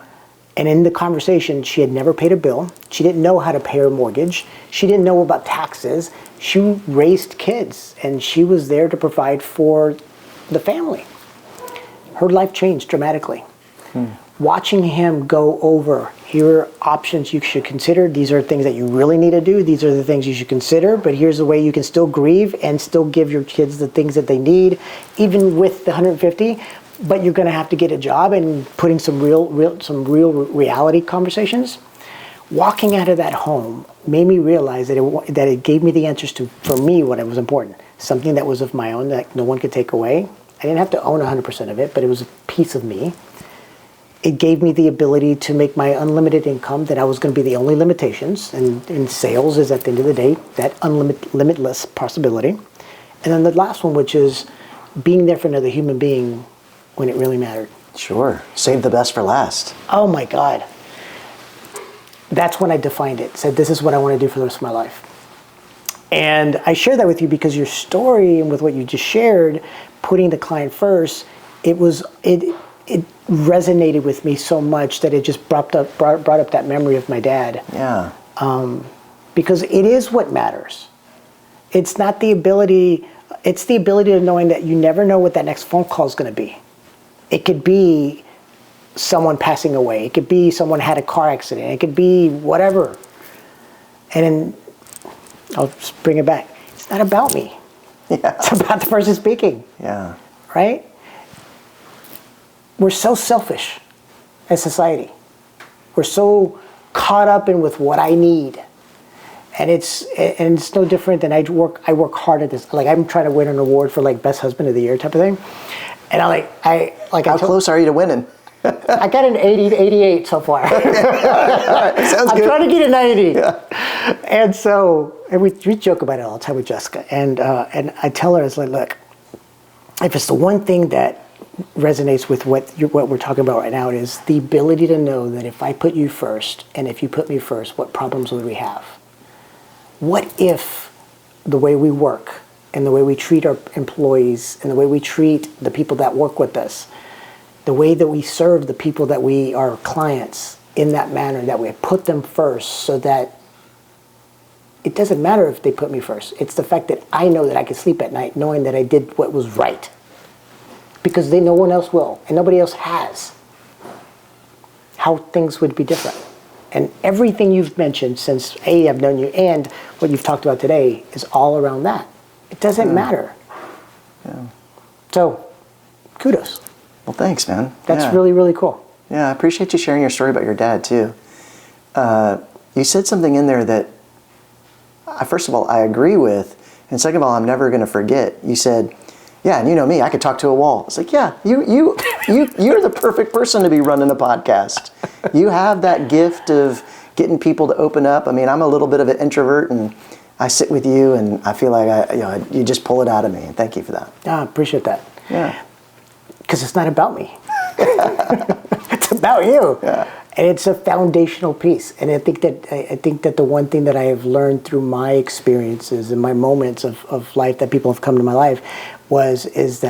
And in the conversation, she had never paid a bill. She didn't know how to pay her mortgage. She didn't know about taxes. She raised kids, and she was there to provide for the family. Her life changed dramatically. Watching him go over, here are options you should consider. These are things that you really need to do. These are the things you should consider, but here's a way you can still grieve and still give your kids the things that they need, even with the 150. But you're going to have to get a job and putting some real reality conversations. Walking out of that home made me realize that it gave me the answers to, for me, what was important. Something that was of my own that no one could take away. I didn't have to own 100% of it, but it was a piece of me. It gave me the ability to make my unlimited income, that I was going to be the only limitations. And in sales is, at the end of the day, that limitless possibility. And then the last one, which is being there for another human being when it really mattered. Sure. Save the best for last. Oh my God. That's when I defined it. Said, this is what I want to do for the rest of my life. And I share that with you because your story and with what you just shared, putting the client first, it resonated with me so much that it just brought up that memory of my dad. Yeah. Because it is what matters. It's not the ability, it's the ability of knowing that you never know what that next phone call is going to be. It could be someone passing away. It could be someone had a car accident. It could be whatever. And then I'll just bring it back. It's not about me. Yeah. It's about the person speaking. Yeah. Right? We're so selfish as society. We're so caught up in with what I need. And it's no different than I work hard at this. Like, I'm trying to win an award for like best husband of the year type of thing. And How close are you to winning? I got an 80 to 88 so far. Sounds I'm good. trying to get a 90. Yeah. And so, we joke about it all the time with Jessica. And I tell her, it's like, look, if it's the one thing that resonates with what we're talking about right now, it is the ability to know that if I put you first, and if you put me first, what problems would we have? What if the way we work and the way we treat our employees and the way we treat the people that work with us, the way that we serve the people that we are clients in that manner, that we put them first, so that it doesn't matter if they put me first. It's the fact that I know that I can sleep at night knowing that I did what was right. Because no one else will, and nobody else has. How things would be different. And everything you've mentioned since I've known you and what you've talked about today is all around that. It doesn't matter. Yeah. So, kudos. Well, thanks, man. That's really, really cool. Yeah, I appreciate you sharing your story about your dad, too. You said something in there that, first of all, I agree with, and second of all, I'm never going to forget. You said, yeah, and you know me, I could talk to a wall. It's like, yeah, you're the perfect person to be running a podcast. You have that gift of getting people to open up. I mean, I'm a little bit of an introvert, and I sit with you, and I feel like you just pull it out of me. And thank you for that. I appreciate that. Yeah. Because it's not about me. It's about you. Yeah. And it's a foundational piece. And I think that the one thing that I have learned through my experiences and my moments of life that people have come to my life is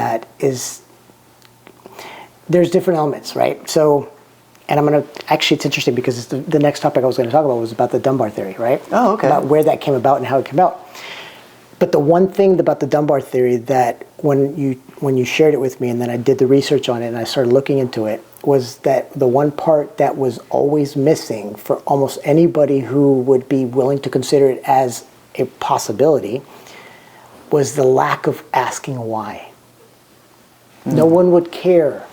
there's different elements, right? So, and it's interesting because it's the next topic I was going to talk about was about the Dunbar theory, right? Oh, okay. About where that came about and how it came about. But the one thing about the Dunbar theory that when you shared it with me and then I did the research on it and I started looking into it was that the one part that was always missing for almost anybody who would be willing to consider it as a possibility was the lack of asking why. No one would care.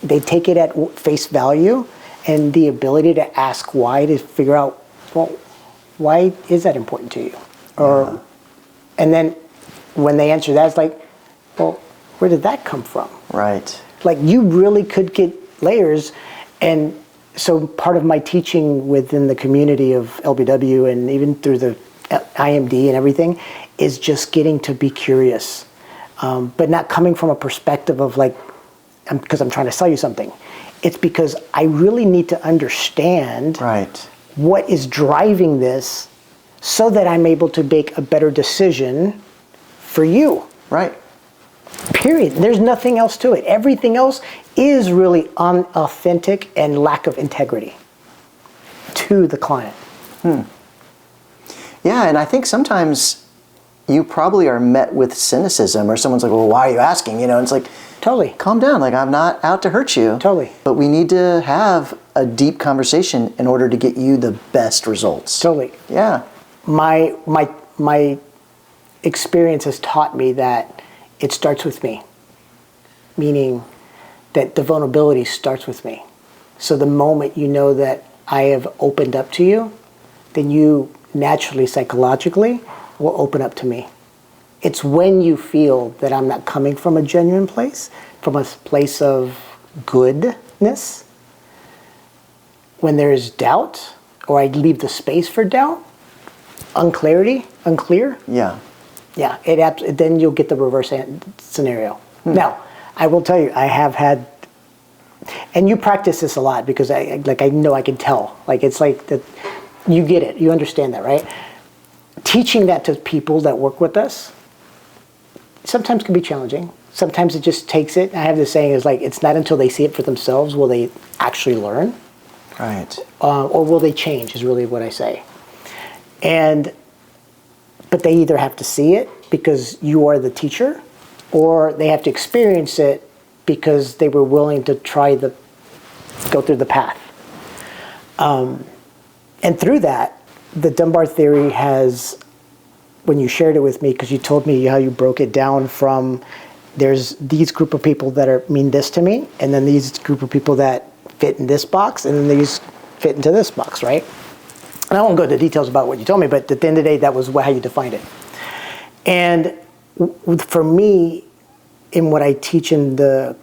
They take it at face value, and the ability to ask why to figure out, well, why is that important to you? Or, and then when they answer that, it's like, well, where did that come from? Right. Like you really could get layers, and so part of my teaching within the community of LBW and even through the IMD and everything is just getting to be curious, but not coming from a perspective of like, because I'm trying to sell you something. It's because I really need to understand what is driving this so that I'm able to make a better decision for you. Right. Period. There's nothing else to it. Everything else is really unauthentic and lack of integrity to the client. Yeah, and I think sometimes you probably are met with cynicism or someone's like, well, why are you asking? You know, and it's like, Totally. calm down. Like, I'm not out to hurt you. Totally. But we need to have a deep conversation in order to get you the best results. Totally. Yeah. My experience has taught me that it starts with me, meaning that the vulnerability starts with me. So the moment you know that I have opened up to you, then you naturally, psychologically, will open up to me. It's when you feel that I'm not coming from a genuine place, from a place of goodness, when there is doubt, or I leave the space for doubt, unclear. Yeah. Yeah, then you'll get the reverse scenario. Now, I will tell you, I have had, and you practice this a lot because I know I can tell. Like it's like that, you get it, you understand that, right? Teaching that to people that work with us sometimes can be challenging. Sometimes it just takes it. I have this saying is like, it's not until they see it for themselves will they actually learn. Right. Or will they change is really what I say. But they either have to see it because you are the teacher, or they have to experience it because they were willing to go through the path. And through that, the Dunbar theory has, when you shared it with me, because you told me how you broke it down from there's these group of people that mean this to me, and then these group of people that fit in this box, and then these fit into this box, right? And I won't go into details about what you told me, but at the end of the day, that was how you defined it. And for me, in what I teach in the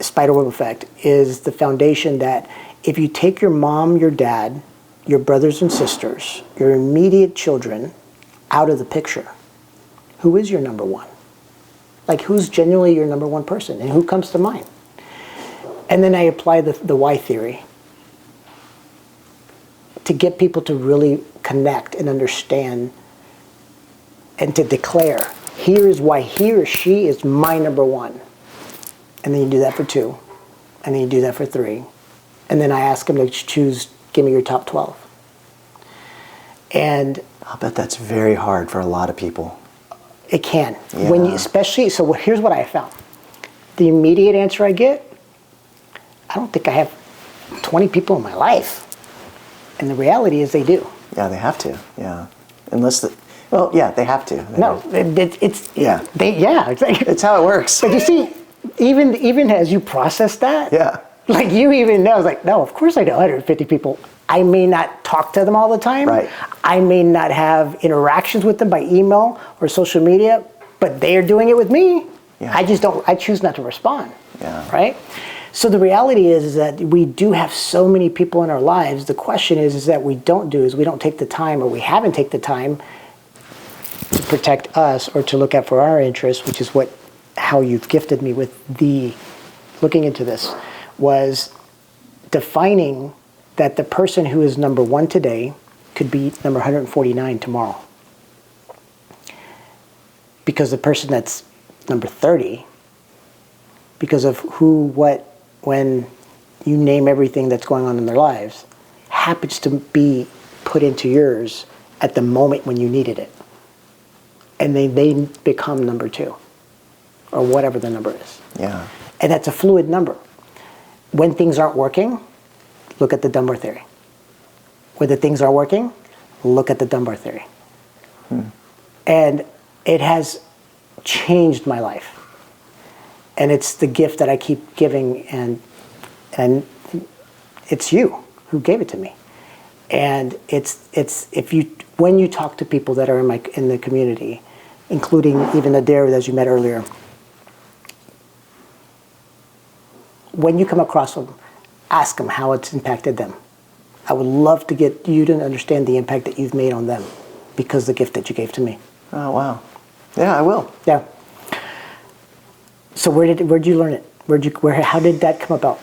spiderweb effect, is the foundation that if you take your mom, your dad, your brothers and sisters, your immediate children out of the picture, who is your number one? Like, who's genuinely your number one person, and who comes to mind? And then I apply the why theory to get people to really connect and understand and to declare, here is why he or she is my number one. And then you do that for 2, and then you do that for 3. And then I ask them to choose, give me your top 12. And I'll bet that's very hard for a lot of people. it can. Yeah. When you, especially, so here's what I found. The immediate answer I get, I don't think I have 20 people in my life. And the reality is they do. Yeah, they have to. Yeah. Unless they have to. No, it's Yeah. It's like, It's how it works. but you see, even as you process that, Yeah. like you even know, it's like, no, of course I know 150 people. I may not talk to them all the time. Right. I may not have interactions with them by email or social media, but they are doing it with me. Yeah. I choose not to respond. Yeah. Right? So the reality is that we do have so many people in our lives. The question is that we don't take the time, or we haven't taken the time to protect us or to look out for our interests, which is how you've gifted me with looking into this, was defining that the person who is number 1 today could be number 149 tomorrow. Because the person that's number 30, because of who, what, when, you name everything that's going on in their lives, happens to be put into yours at the moment when you needed it. And they become number 2, or whatever the number is. Yeah. And that's a fluid number. When things aren't working, look at the Dunbar theory. When the things are working, look at the Dunbar theory. And it has changed my life. And it's the gift that I keep giving, and it's you who gave it to me. And it's if you, when you talk to people that are in the community, including even Adair that you met earlier, when you come across them, ask them how it's impacted them. I would love to get you to understand the impact that you've made on them because of the gift that you gave to me. Oh, wow. Yeah, I will. Yeah. So where'd you learn it? How did that come about?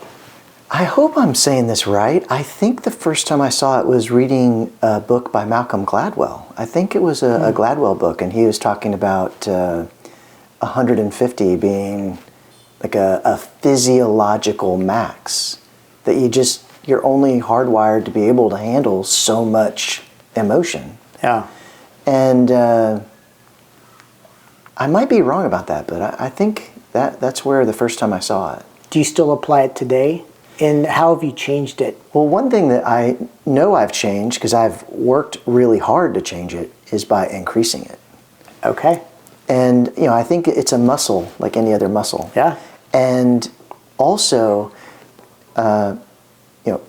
I hope I'm saying this right. I think the first time I saw it was reading a book by Malcolm Gladwell. I think it was a Gladwell book, and he was talking about 150 being like a physiological max, that you're only hardwired to be able to handle so much emotion. Yeah. And I might be wrong about that, but I think that's where the first time I saw it. Do you still apply it today? And how have you changed it? Well, one thing that I know I've changed, because I've worked really hard to change it, is by increasing it. Okay. And, I think it's a muscle like any other muscle. Yeah. And also,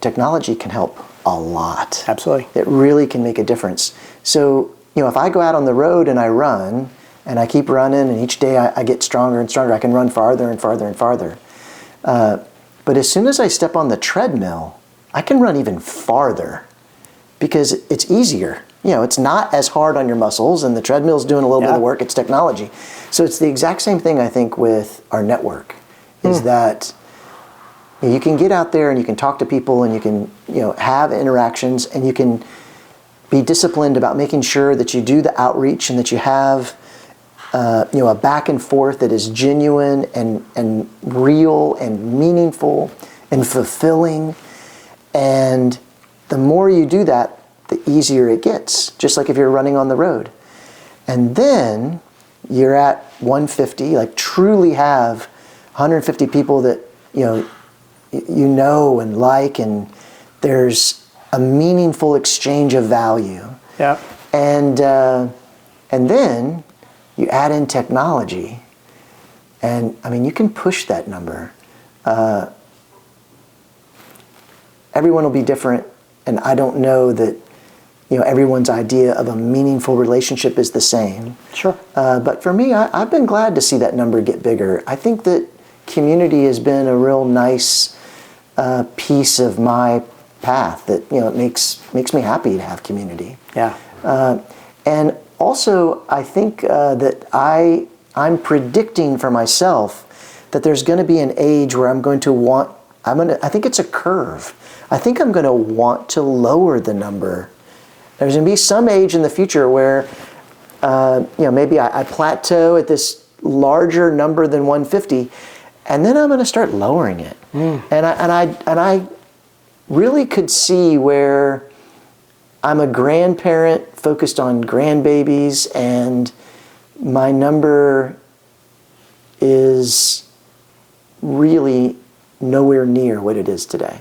technology can help a lot. Absolutely. It really can make a difference. So, if I go out on the road and I run, and I keep running, and each day I get stronger and stronger, I can run farther and farther and farther. But as soon as I step on the treadmill, I can run even farther because it's easier. It's not as hard on your muscles, and the treadmill's doing a little bit of the work. It's technology. So it's the exact same thing, I think, with our network, is that you can get out there and you can talk to people, and you can have interactions, and you can be disciplined about making sure that you do the outreach and that you have a back and forth that is genuine and real and meaningful and fulfilling. And the more you do that, the easier it gets, just like if you're running on the road. And then you're at 150, like truly have 150 people that you know and like, and there's a meaningful exchange of value. Yeah. And then you add in technology, and you can push that number. Everyone will be different, and I don't know that everyone's idea of a meaningful relationship is the same. Sure. But for me, I've been glad to see that number get bigger. I think that community has been a real nice piece of my path. That it makes me happy to have community. Yeah. And also, I think that I'm predicting for myself that there's going to be an age where I think it's a curve. I think I'm going to want to lower the number. There's going to be some age in the future where, maybe I plateau at this larger number than 150, and then I'm going to start lowering it. And I really could see where I'm a grandparent focused on grandbabies, and my number is really nowhere near what it is today.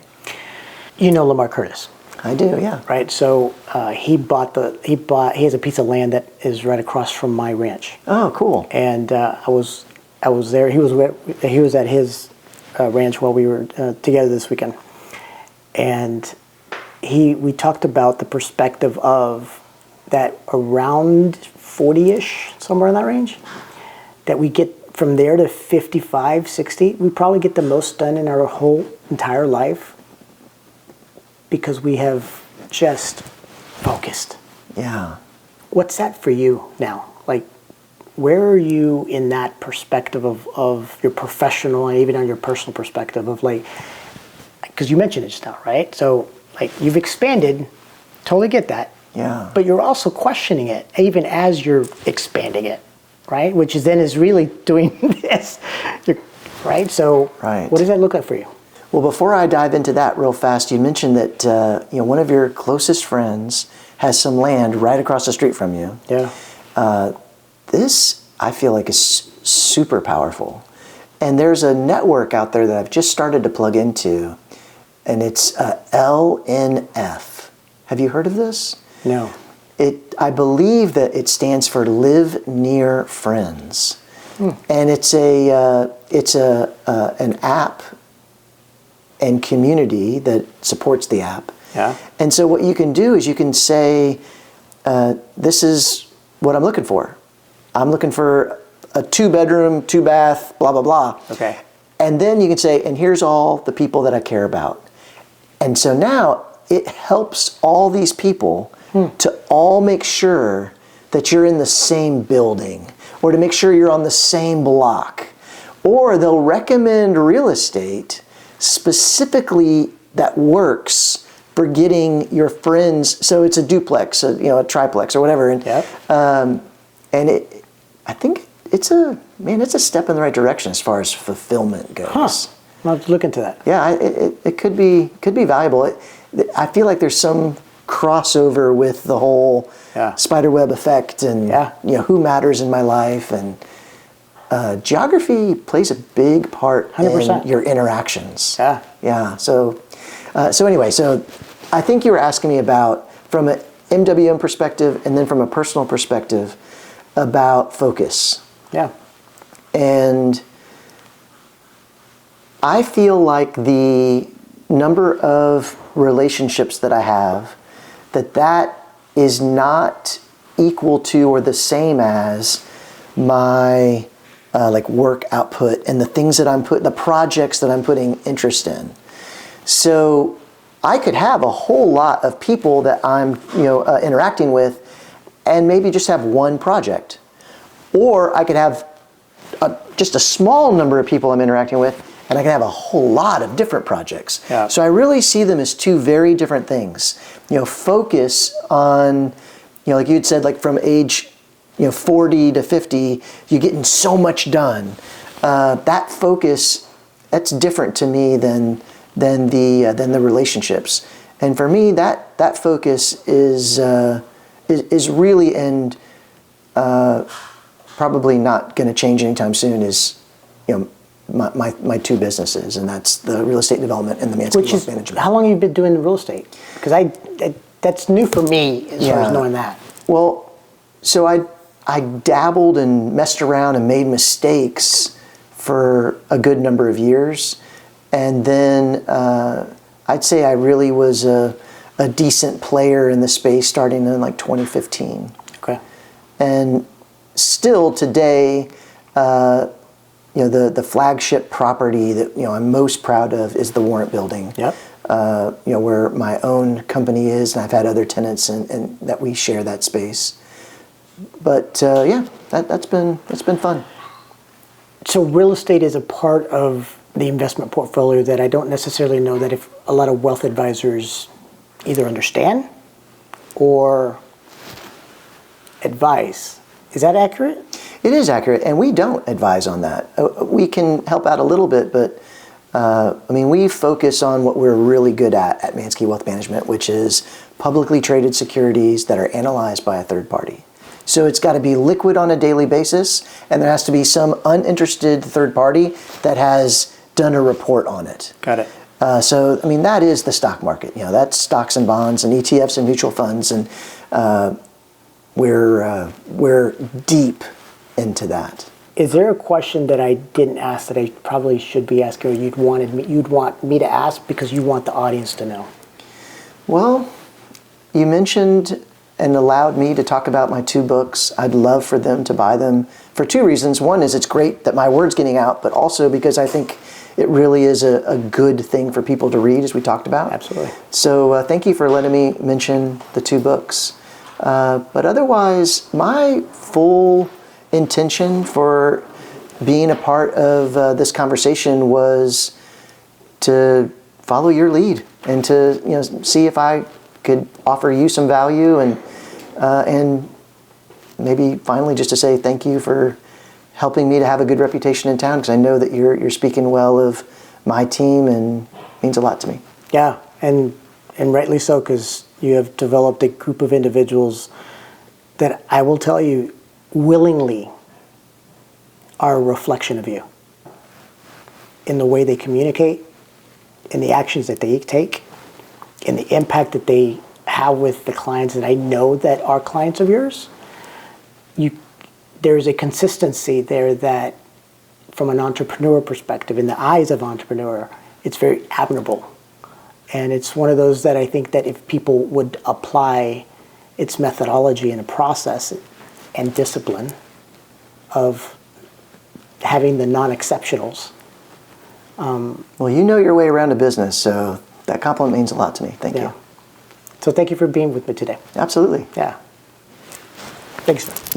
You know Lamar Curtis. I do, yeah. Right. So he has a piece of land that is right across from my ranch. Oh, cool. And I was there. He was at his ranch while we were together this weekend, and we talked about the perspective of that around 40-ish, somewhere in that range, that we get from there to 55, 60. We probably get the most done in our whole entire life because we have just focused. Yeah. What's that for you now? Like, where are you in that perspective of your professional and even on your personal perspective of like, because you mentioned it just now, right? So like you've expanded, totally get that. Yeah. But you're also questioning it even as you're expanding it, right? Which is then is really doing this, right? So Right. what does that look like for you? Well, before I dive into that real fast, you mentioned that one of your closest friends has some land right across the street from you. Yeah. This, I feel like, is super powerful. And there's a network out there that I've just started to plug into, and it's LNF. Have you heard of this? No. I believe that it stands for Live Near Friends. And it's an app and community that supports the app. Yeah. And so what you can do is you can say, this is what I'm looking for. I'm looking for a 2-bedroom, 2-bath, blah, blah, blah. Okay. And then you can say, and here's all the people that I care about. And so now it helps all these people to all make sure that you're in the same building, or to make sure you're on the same block. Or they'll recommend real estate specifically that works for getting your friends. So it's a duplex, a triplex or whatever. And, Yep. I think it's a step in the right direction as far as fulfillment goes. Huh. I'll have to look into that. Yeah, it could be valuable. I feel like there's some crossover with the whole spiderweb effect, and who matters in my life, and geography plays a big part 100%. in your interactions. Yeah. Yeah. So anyway, I think you were asking me about, from an MWM perspective and then from a personal perspective, about focus. Yeah. And I feel like the number of relationships that I have, that is not equal to or the same as my work output and the things that the projects that I'm putting interest in. So I could have a whole lot of people that I'm interacting with, and maybe just have one project. Or I could have just a small number of people I'm interacting with, and I can have a whole lot of different projects. Yeah. So I really see them as two very different things. Focus on, like you'd said, like from age 40 to 50, you're getting so much done. That focus, that's different to me than the relationships. And for me, that focus is really, and probably not going to change anytime soon, is my two businesses, and that's the real estate development and the Manske wealth management. How long have you been doing real estate? Because that's new for me as far as knowing that. Well, so I dabbled and messed around and made mistakes for a good number of years, and then I'd say I really was a decent player in the space starting in like 2015. Okay. And still today, the flagship property that I'm most proud of is the Warrant Building. Yep. Where my own company is, and I've had other tenants and that we share that space. But that's been fun. So real estate is a part of the investment portfolio that I don't necessarily know that if a lot of wealth advisors either understand or advise. Is that accurate? It is accurate, and we don't advise on that. We can help out a little bit, but we focus on what we're really good at Manske Wealth Management, which is publicly traded securities that are analyzed by a third party. So it's got to be liquid on a daily basis, and there has to be some uninterested third party that has done a report on it. Got it. That is the stock market. That's stocks and bonds and ETFs and mutual funds, and we're deep into that. Is there a question that I didn't ask that I probably should be asking, or you'd want me to ask because you want the audience to know? Well, you mentioned and allowed me to talk about my two books. I'd love for them to buy them for two reasons. One is it's great that my word's getting out, but also because I think it really is a good thing for people to read, as we talked about. Absolutely. So thank you for letting me mention the two books. But otherwise, my full intention for being a part of this conversation was to follow your lead and to see if I could offer you some value and maybe finally just to say thank you for helping me to have a good reputation in town, because I know that you're speaking well of my team and it means a lot to me. Yeah, and rightly so, because you have developed a group of individuals that I will tell you willingly are a reflection of you in the way they communicate, in the actions that they take, in the impact that they have with the clients that I know that are clients of yours. There's a consistency there that, from an entrepreneur perspective, in the eyes of entrepreneur, it's very admirable. And it's one of those that I think that if people would apply its methodology and a process and discipline of having the non-exceptionals. Well, you know your way around a business, so that compliment means a lot to me. Thank you. So thank you for being with me today. Absolutely. Yeah. Thanks.